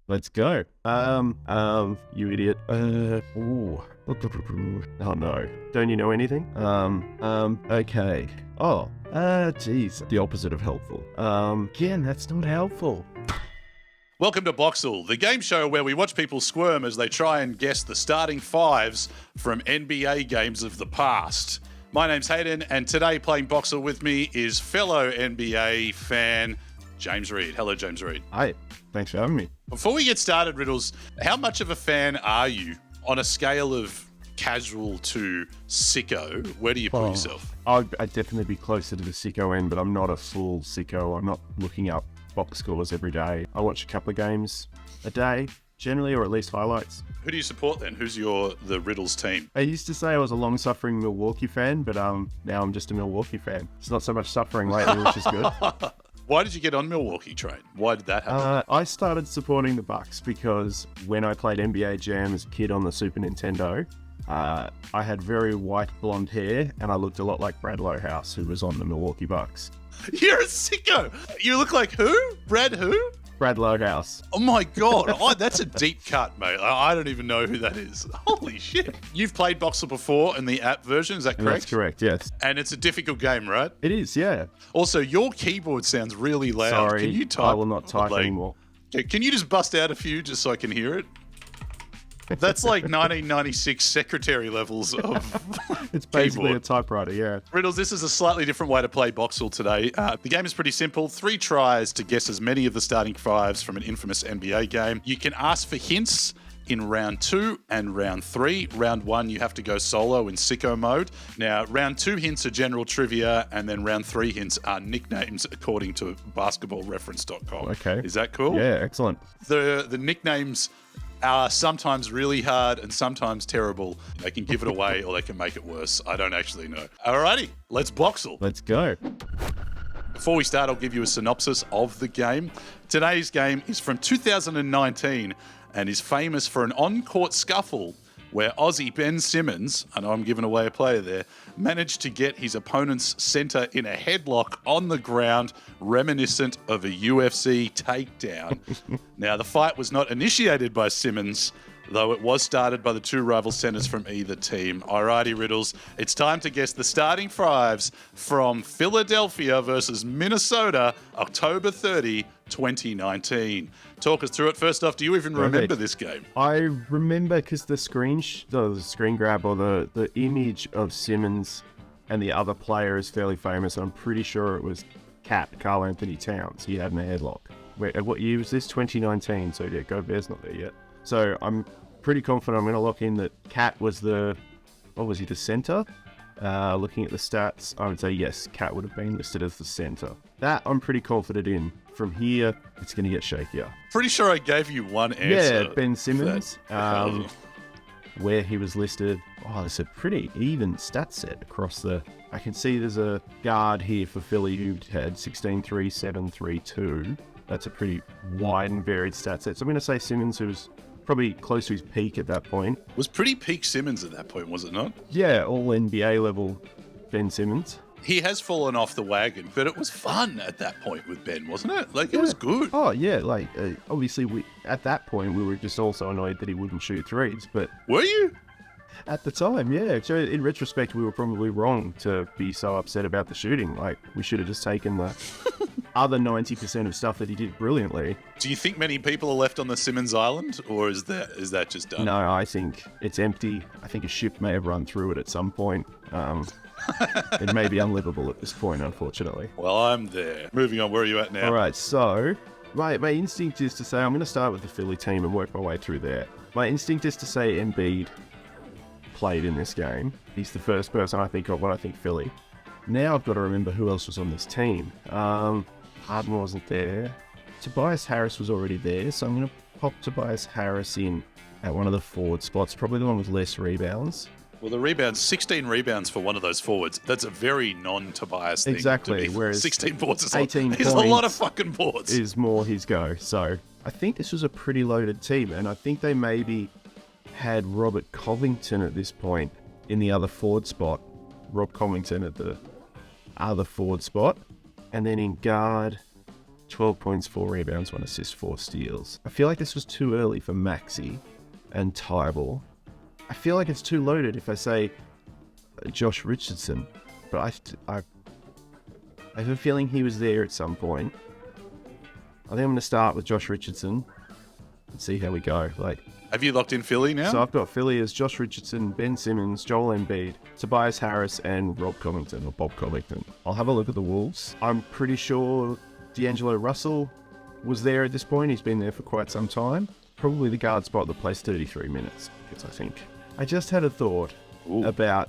Let's go. You idiot. Ooh. Oh no. Don't you know anything? Okay. Oh, geez. The opposite of helpful. Again, that's not helpful. Welcome to Boxle, the game show where we watch people squirm as they try and guess the starting fives from NBA games of the past. My name's Hayden, and today playing Boxle with me is fellow NBA fan James Reid. Hello, James Reid. Hi. Thanks for having me. Before we get started, Riddles, how much of a fan are you on a scale of casual to sicko? Where do you put yourself? I'd definitely be closer to the sicko end, but I'm not a full sicko. I'm not looking up box scores every day. I watch a couple of games a day, generally, or at least highlights. Who do you support then? Who's the Riddles team? I used to say I was a long-suffering Milwaukee fan, but now I'm just a Milwaukee fan. It's not so much suffering lately, which is good. Why did you get on Milwaukee train? Why did that happen? I started supporting the Bucks because when I played NBA Jam as a kid on the Super Nintendo, I had very white blonde hair and I looked a lot like Brad Lohaus, who was on the Milwaukee Bucks. You're a sicko. You look like who? Brad who? Brad Lohaus. Oh my God. Oh, that's a deep cut, mate. I don't even know who that is. Holy shit. You've played Boxle before in the app version, is that correct? That's correct, yes. And it's a difficult game, right? It is, yeah. Also, your keyboard sounds really loud. Sorry, Can you type? I will not type anymore. Can you just bust out a few just so I can hear it? That's like 1996 secretary levels of It's basically keyboard. a typewriter, yeah. Riddles, this is a slightly different way to play Boxle today. The game is pretty simple. 3 tries to guess as many of the starting fives from an infamous NBA game. You can ask for hints in round 2 and round 3. Round 1, you have to go solo in sicko mode. Now, round 2 hints are general trivia, and then round 3 hints are nicknames according to basketballreference.com. Okay. Is that cool? Yeah, excellent. The nicknames are sometimes really hard and sometimes terrible. They can give it away or they can make it worse. I don't actually know. Alrighty, let's Boxle. Let's go. Before we start, I'll give you a synopsis of the game. Today's game is from 2019 and is famous for an on-court scuffle where Aussie Ben Simmons, I know I'm giving away a player there, managed to get his opponent's center in a headlock on the ground, reminiscent of a UFC takedown. Now, the fight was not initiated by Simmons, though it was started by the 2 rival centers from either team. Alrighty, Riddles, it's time to guess the starting fives from Philadelphia versus Minnesota, October 30, 2019. Talk us through it. First off, do you even remember this game? I remember because the screen grab or the image of Simmons and the other player is fairly famous. I'm pretty sure it was Karl Anthony-Towns. He had in a headlock. Wait, what year was this? 2019. So yeah, go Bears not there yet. So I'm pretty confident I'm going to lock in that Cat was the center? Looking at the stats, I would say yes, Cat would have been listed as the center. That I'm pretty confident in. From here, it's going to get shakier. Pretty sure I gave you one answer. Yeah, Ben Simmons, where he was listed. Oh, it's a pretty even stat set across the... I can see there's a guard here for Philly who had 16-3, 7-3, 2. That's a pretty wide and varied stat set. So I'm going to say Simmons, who was probably close to his peak at that point. Was pretty peak Simmons at that point, was it not? Yeah, all NBA level Ben Simmons. He has fallen off the wagon, but it was fun at that point with Ben, wasn't it? Like, it was good. Oh, yeah. Like, obviously, at that point, we were just also annoyed that he wouldn't shoot threes. But were you? At the time, yeah. So in retrospect, we were probably wrong to be so upset about the shooting. Like, we should have just taken the other 90% of stuff that he did brilliantly. Do you think many people are left on the Simmons Island, or is that just done? No, I think it's empty. I think a ship may have run through it at some point. It may be unlivable at this point, unfortunately. Well, I'm there. Moving on, where are you at now? All right, so my instinct is to say I'm going to start with the Philly team and work my way through there. My instinct is to say Embiid played in this game. He's the first person I think of when I think Philly. Now I've got to remember who else was on this team. Harden wasn't there. Tobias Harris was already there, so I'm going to pop Tobias Harris in at one of the forward spots, probably the one with less rebounds. Well, the rebounds, 16 rebounds for one of those forwards. That's a very non-Tobias thing. Exactly. Whereas 16 boards is 18 a lot of fucking boards. Is more his go. So I think this was a pretty loaded team, and I think they maybe had Robert Covington at this point in the other forward spot. Rob Covington at the other forward spot. And then in guard, 12 points, 4 rebounds, 1 assist, 4 steals. I feel like this was too early for Maxey and Tybal. I feel like it's too loaded if I say Josh Richardson, but I have a feeling he was there at some point. I think I'm going to start with Josh Richardson and see how we go. Have you locked in Philly now? So I've got Philly as Josh Richardson, Ben Simmons, Joel Embiid, Tobias Harris, and Bob Covington. I'll have a look at the Wolves. I'm pretty sure D'Angelo Russell was there at this point. He's been there for quite some time. Probably the guard spot that plays 33 minutes, because I think. I just had a thought about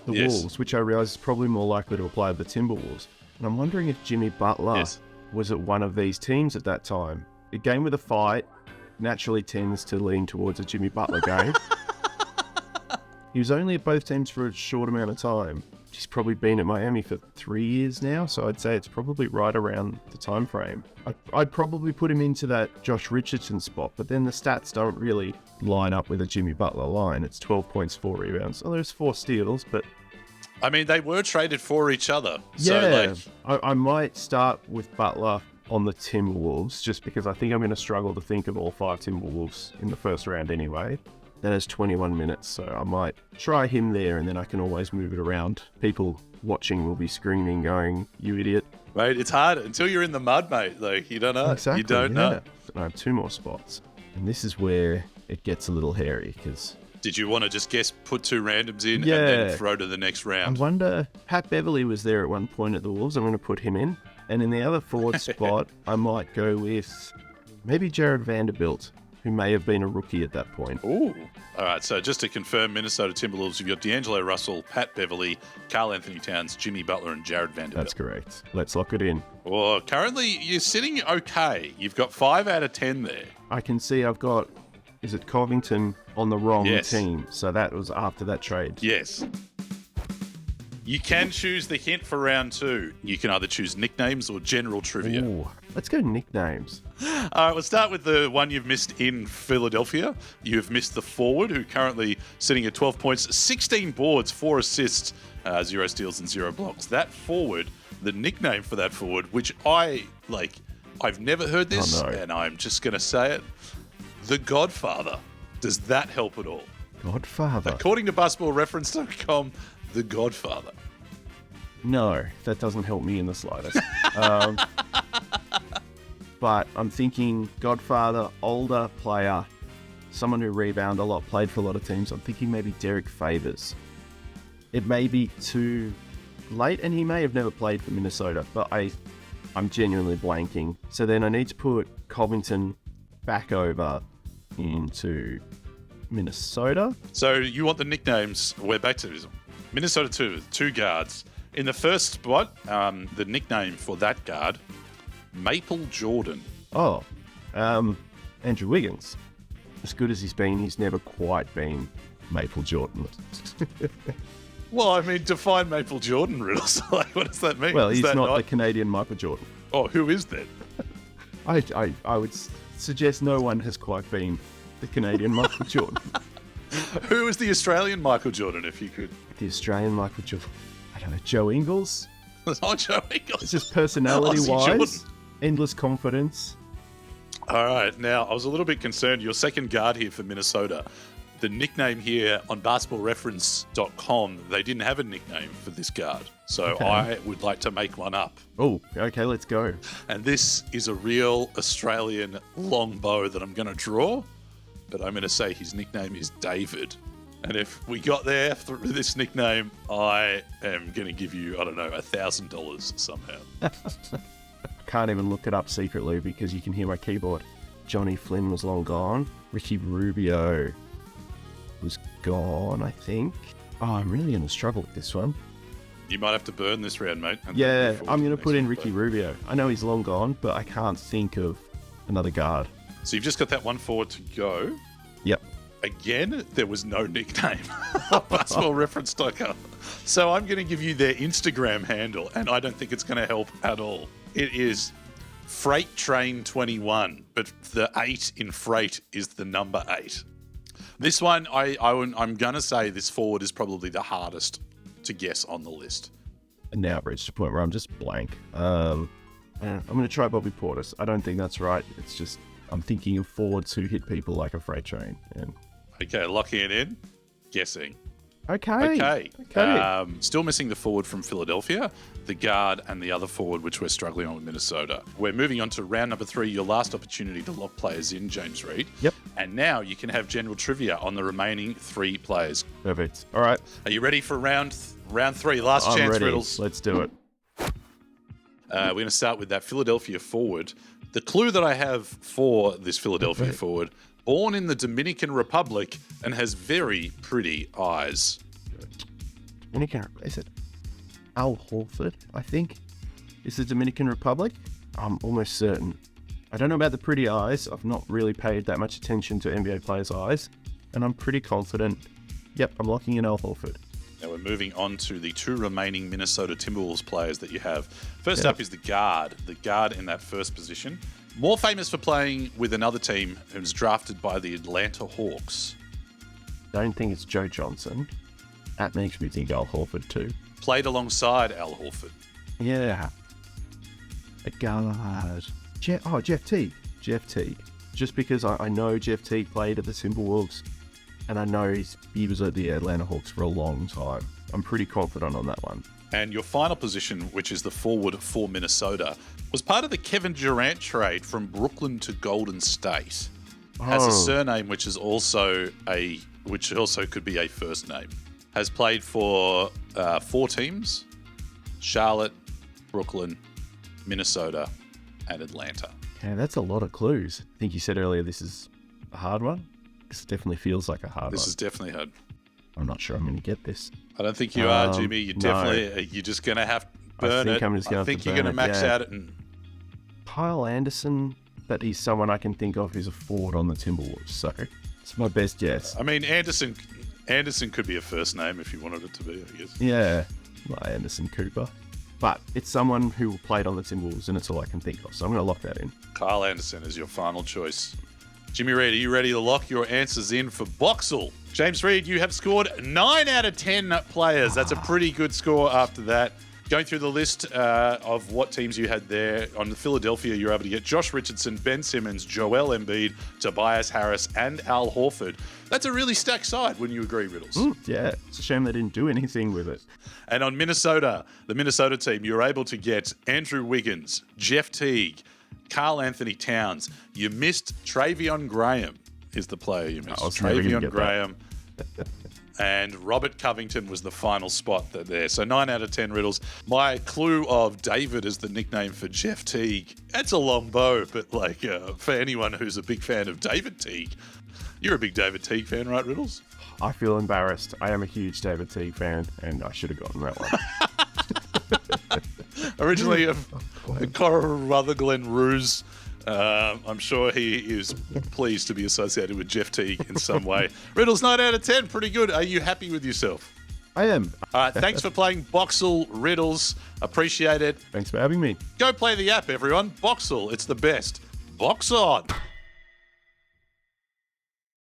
the Wolves, which I realise is probably more likely to apply to the Timberwolves. And I'm wondering if Jimmy Butler was at one of these teams at that time. A game with a fight naturally tends to lean towards a Jimmy Butler game. He was only at both teams for a short amount of time. He's probably been at Miami for 3 years now, so I'd say it's probably right around the time frame. I'd probably put him into that Josh Richardson spot, but then the stats don't really line up with a Jimmy Butler line. It's 12 points, 4 rebounds. Oh, there's 4 steals, but... I mean, they were traded for each other. Yeah, so I might start with Butler on the Timberwolves, just because I think I'm going to struggle to think of all 5 Timberwolves in the first round anyway. That has 21 minutes, so I might try him there, and then I can always move it around. People watching will be screaming, going, "You idiot." Mate, it's hard until you're in the mud, mate. You don't know. Exactly, you don't know. I have 2 more spots. And this is where it gets a little hairy, because... Did you want to just put 2 randoms in and then throw to the next round? I wonder, Pat Beverley was there at one point at the Wolves. I'm going to put him in. And in the other forward spot, I might go with maybe Jared Vanderbilt, who may have been a rookie at that point. Ooh. All right, so just to confirm, Minnesota Timberwolves, you've got D'Angelo Russell, Pat Beverley, Karl Anthony-Towns, Jimmy Butler, and Jared Vanderbilt. That's correct. Let's lock it in. Well, currently, you're sitting okay. You've got 5 out of 10 there. I can see I've got, is it Covington on the wrong team? So that was after that trade. Yes. You can choose the hint for round 2. You can either choose nicknames or general trivia. Ooh, let's go nicknames. All right, we'll start with the one you've missed in Philadelphia. You've missed the forward, who currently sitting at 12 points, 16 boards, 4 assists, 0 steals and 0 blocks. That forward, the nickname for that forward, which I've never heard this, and I'm just going to say it, the Godfather. Does that help at all? Godfather? According to basketballreference.com, the Godfather. No, that doesn't help me in the slightest. But I'm thinking Godfather, older player, someone who rebounded a lot, played for a lot of teams. I'm thinking maybe Derek Favors. It may be too late, and he may have never played for Minnesota, but I'm genuinely blanking. So then I need to put Covington back over into Minnesota. So you want the nicknames? We're back to this. Minnesota 2 guards. In the first spot, the nickname for that guard, Maple Jordan. Oh, Andrew Wiggins. As good as he's been, he's never quite been Maple Jordan. Well, I mean, define Maple Jordan, Riddles. What does that mean? Well, he's not the Canadian Michael Jordan. Oh, who is that? I would suggest no one has quite been the Canadian Michael Jordan. Who is the Australian Michael Jordan, if you could? The Australian Michael Jordan. I don't know, Joe Ingles? It's not Joe Ingles. It's just personality-wise, endless confidence. All right, now, I was a little bit concerned. Your second guard here for Minnesota, the nickname here on basketballreference.com, they didn't have a nickname for this guard. So I would like to make one up. Oh, okay, let's go. And this is a real Australian long bow that I'm going to draw, but I'm going to say his nickname is David. And if we got there through this nickname, I am going to give you, I don't know, $1,000 somehow. I can't even look it up secretly because you can hear my keyboard. Johnny Flynn was long gone. Ricky Rubio was gone, I think. Oh, I'm really going to struggle with this one. You might have to burn this round, mate. Yeah, I'm going to put in Ricky Rubio. I know he's long gone, but I can't think of another guard. So you've just got that one forward to go. Yep. Again, there was no nickname on basketballreference.com. So I'm going to give you their Instagram handle, and I don't think it's going to help at all. It is Freight Train 21, but the 8 in freight is the number 8. This one, I'm going to say this forward is probably the hardest to guess on the list. And now I've reached a point where I'm just blank. I'm going to try Bobby Portis. I don't think that's right. It's just I'm thinking of forwards who hit people like a freight train. And Okay, locking it in. Guessing. Okay. Still missing the forward from Philadelphia, the guard, and the other forward, which we're struggling on with Minnesota. We're moving on to round number 3, your last opportunity to lock players in, James Reid. Yep. And now you can have general trivia on the remaining 3 players. Perfect. All right. Are you ready for round 3? Last I'm chance, ready. Riddles. Let's do it. We're going to start with that Philadelphia forward. The clue that I have for this Philadelphia forward, born in the Dominican Republic and has very pretty eyes. Dominican, is it Al Horford, I think? Is the Dominican Republic? I'm almost certain. I don't know about the pretty eyes. I've not really paid that much attention to NBA players' eyes. And I'm pretty confident. Yep, I'm locking in Al Horford. Now we're moving on to the 2 remaining Minnesota Timberwolves players that you have. First up is the guard in that first position. More famous for playing with another team who was drafted by the Atlanta Hawks. Don't think it's Joe Johnson. That makes me think Al Horford too. Played alongside Al Horford. Yeah. A guard. Jeff Teague. Jeff Teague. Just because I know Jeff Teague played at the Timberwolves, and I know he was at the Atlanta Hawks for a long time. I'm pretty confident on that one. And your final position, which is the forward for Minnesota, was part of the Kevin Durant trade from Brooklyn to Golden State. Has a surname which also could be a first name. Has played for 4 teams: Charlotte, Brooklyn, Minnesota, and Atlanta. Yeah, that's a lot of clues. I think you said earlier this is a hard one. This definitely feels like a hard one. This is definitely hard. I'm not sure I'm going to get this. I don't think you are, Jimmy. You're definitely you're just going to have to burn it. I think you're going to max out it. And Kyle Anderson, but he's someone I can think of who's a forward on the Timberwolves. So it's my best guess. I mean, Anderson could be a first name if you wanted it to be, I guess. Yeah, like Anderson Cooper. But it's someone who played on the Timberwolves, and it's all I can think of. So I'm going to lock that in. Karl Anderson is your final choice. Jimmy Reid, are you ready to lock your answers in for Boxle? James Reid, you have scored 9 out of 10 players. That's a pretty good score after that. Going through the list of what teams you had there, on the Philadelphia, you were able to get Josh Richardson, Ben Simmons, Joel Embiid, Tobias Harris, and Al Horford. That's a really stacked side, wouldn't you agree, Riddles? Yeah, it's a shame they didn't do anything with it. And on Minnesota, the Minnesota team, you were able to get Andrew Wiggins, Jeff Teague, Karl Anthony-Towns. You missed Travion Graham is the player you missed. Travion Graham. And Robert Covington was the final spot there. So 9 out of 10 Riddles. My clue of David as the nickname for Jeff Teague. That's a long bow, but for anyone who's a big fan of David Teague. You're a big David Teague fan, right, Riddles? I feel embarrassed. I am a huge David Teague fan, and I should have gotten that one. Originally a Coral Rutherglen ruse. I'm sure he is pleased to be associated with Jeff Teague in some way. Riddles, 9 out of 10. Pretty good. Are you happy with yourself? I am. All right. Thanks for playing Boxle, Riddles. Appreciate it. Thanks for having me. Go play the app, everyone. Boxle. It's the best. Box on.